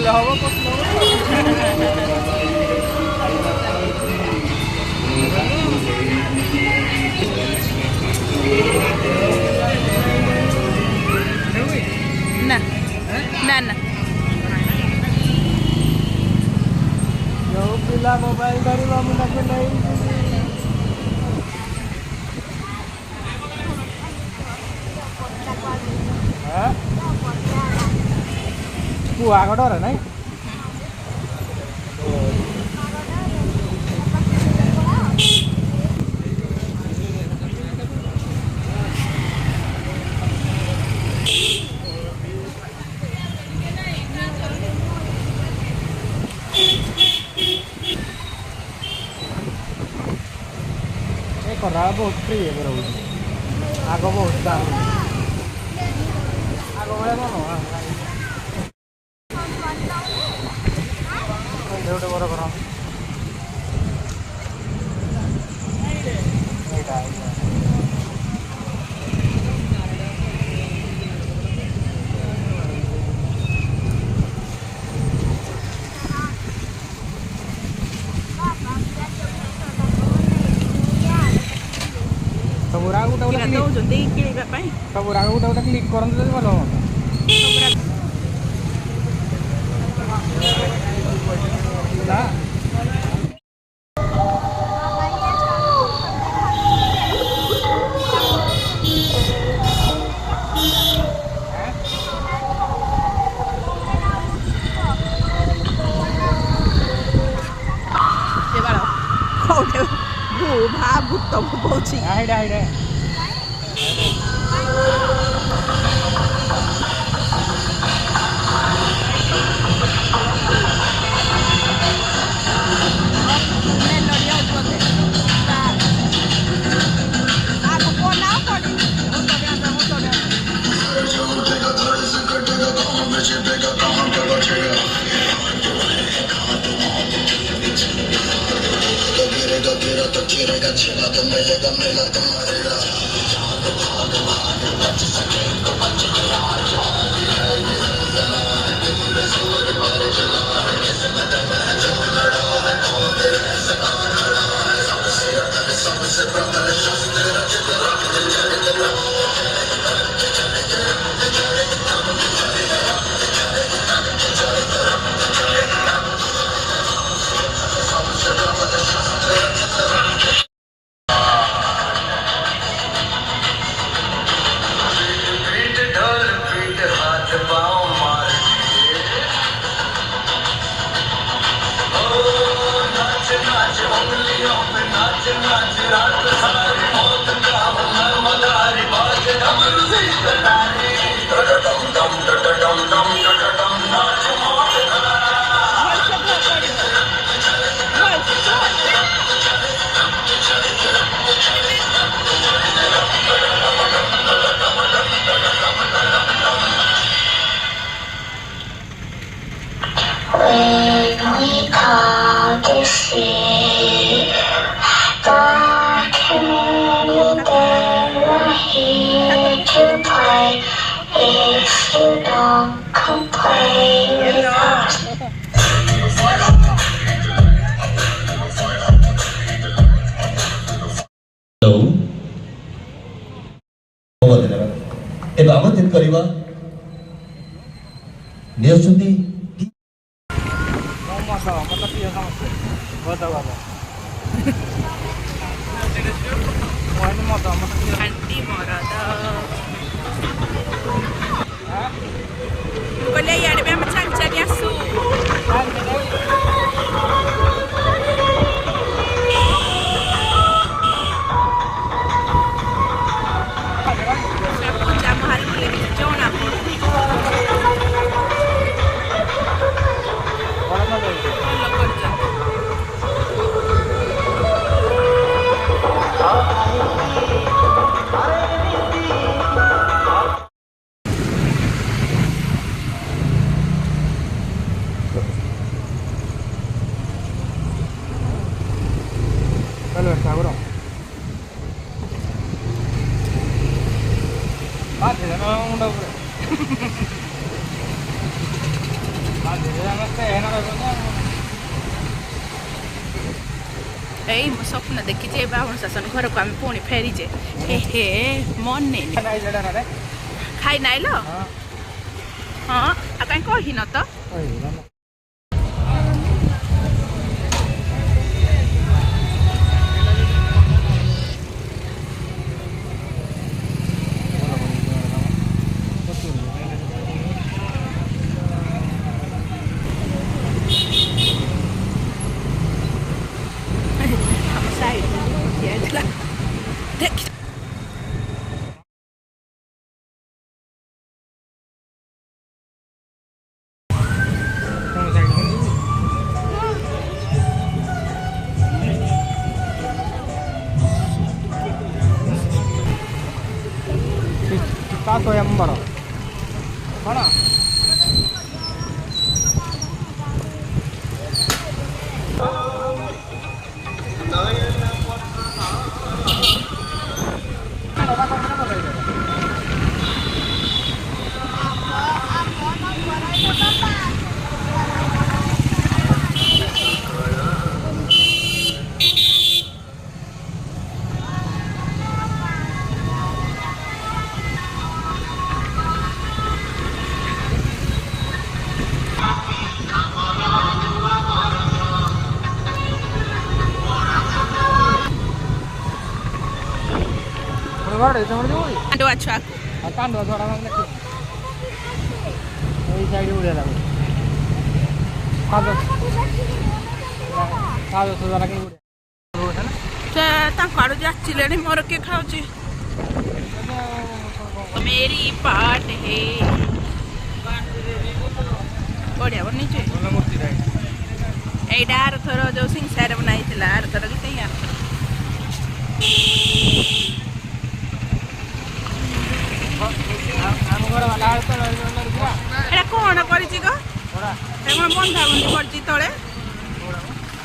ना ना ना जो पिला मोबाइल धरी मुझे नहीं कुआ का डर है नहीं बहुत फ्री है मेरा आग बहुत दाम आग भाई मन गोटे बड़ कर सब राग गोटे क्लिक करते भल ना भूत पहुंची ଏବେ ଆମନ୍ତ୍ରିତ କରିବା ନେଉଛନ୍ତି बोले यार भी हम चल चल आसू ଏଇ ମୁଁ ସ୍ୱପ୍ନ ଦେଖିଛି ଏ ବାହୁଣ ଶାସନ ଘରକୁ ଆମେ ପୁଣି ଫେରିଛେ ହେ ମନେ ଖାଇ ନାଇଲ ହଁ ଆଉ କାହିଁ କହିନ ତ ଦେଖ Tato yang baru. Mana? Ada di sana juga. Aduh aku Akan dua orang lagi. Ini saya dulu dah. Kalau sudah lagi udah. ତାଙ୍କ ଆଡ଼ୁ ଯାଚିଲେଣି ମୋର କିଏ ଖାଉଛି मेरी पाट है ବଢ଼ିଆ ବନେଇଛୁ ଏଇଟା ଆର ଥର ଯୋଉ ସିଂସାରେ ବନାଇଥିଲା ଆର ଥର କି ସେଇଆ ଏଇଟା କ'ଣ କରିଛି ଗ କ'ଣ ବନ୍ଧାବନ୍ଧି କରିଛି ତଳେ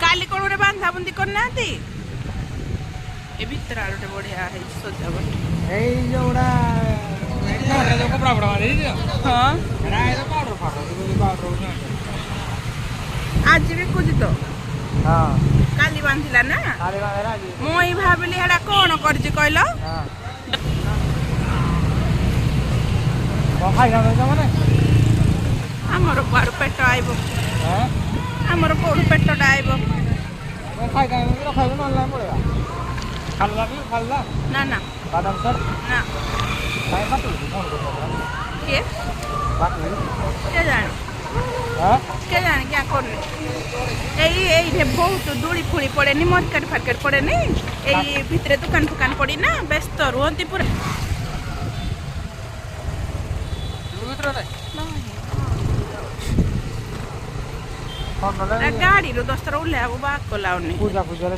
କାଲି କ'ଣ ଗୋଟେ ବାନ୍ଧାବନ୍ଧି କରିନାହାନ୍ତି ଏ ଭିତରେ ଆଳୁଟେ ବଢ଼ିଆ ହେଇଛି ସଜାବଟ ଏଇ ଯୋଉଟା କପଡ଼ା ଫପଡ଼ା ଦେଇଛି ହଁ ପାଉଡର ପାଉଡର ଆଜି ବିକୁଛି ତ ହଁ କାଲି ବାନ୍ଧିଲା ନା ଆରେ ବାବା ଆଜି ମୁଁ ଏଇ ଭାବିଲି ହେଟା କ'ଣ କରିଛି କହିଲ ହଁ କଣ ଖାଇଥାନ୍ତ ମାନେ ଆମର କୁଆଡ଼ୁ ପେଟ ଆଇବ ଆମର କୋଉଠୁ ପେଟଟା ଆଇବ ଖାଇଥାନ୍ତ ରଖାଇବ ନହେଲେ ପଳେଇବା ଖାଲା ବି ଖାଲା ନା ନା ବାଦାମ ସର ନା କାଇଁ କାଟୁଛି କ'ଣ କରୁଛ କିଏ କିଏ ଜାଣେ କିଏ ଜାଣେ କିଆ କରୁନି ଏଇଠି ବହୁତ ଦୂଳି ଫୁଳି ପଡ଼େନି ମାର୍କେଟ ଫାର୍କେଟ ପଡ଼େନି ଏଇ ଭିତରେ ଦୋକାନ ଫୋକାନ ପଡ଼ି ନା ବ୍ୟସ୍ତ ରୁହନ୍ତି ପୁରା ଗାଡ଼ିରୁ ଦଶଥର ଓହ୍ଲେଇବାକୁ ବାକ ଲାଗୁନି ପୂଜା ପୂଜାରେ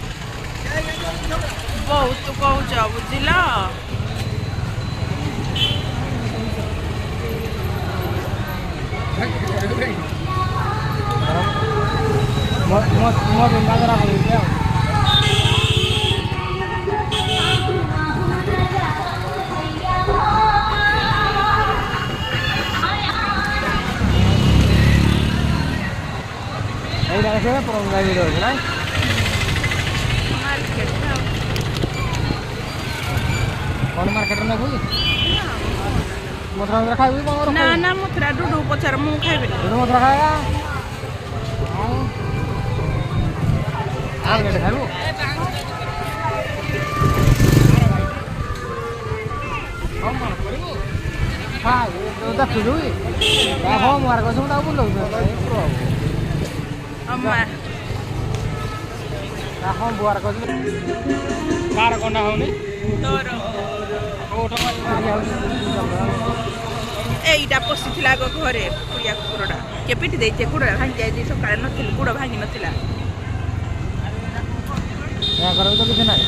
ବହୁତ କହୁଛ ବୁଝିଲ ମୋ ବିନ୍ଦାଗରା ପଡ଼ିଛି ଆଉ ଏଇଟା ଦେଖିବେ ପ୍ରଙ୍ଗା ବି ରହୁଛି ନା କ'ଣ ମାର୍କେଟରେ ନେବୁ ମଥୁରା ମଥୁରା ଖାଇବୁ କ'ଣ ନା ନା ମଥୁରା ଡୁଡୁ ପଚାର ମୁଁ ଖାଇବିନି ଡୁଡୁ ମଥୁରା ଖାଇବା ଆଉ କେତେ ଖାଇବୁ ଦେଖୁଛୁ ହଁ ମାର୍କ ଅଛି ମୁଁ ତାକୁ ବୁଲଉଛି ଅମା ହଁ ବୁଆର କହିଲି କାର କଣ୍ଡା ହଉନି ତୋର ଏଇଟା ପଶିଥିଲା ଆଗ ଘରେ କୁଡ଼ିଆ କୁକୁରଟା କିଏ ପିଟି ଦେଇଛି କୁକୁରଟା ଭାଙ୍ଗି ଯାଇଛି ସକାଳେ ନଥିଲି ଗୁଡ଼ ଭାଙ୍ଗି ନଥିଲା ଘର ତ କିଛି ନାହିଁ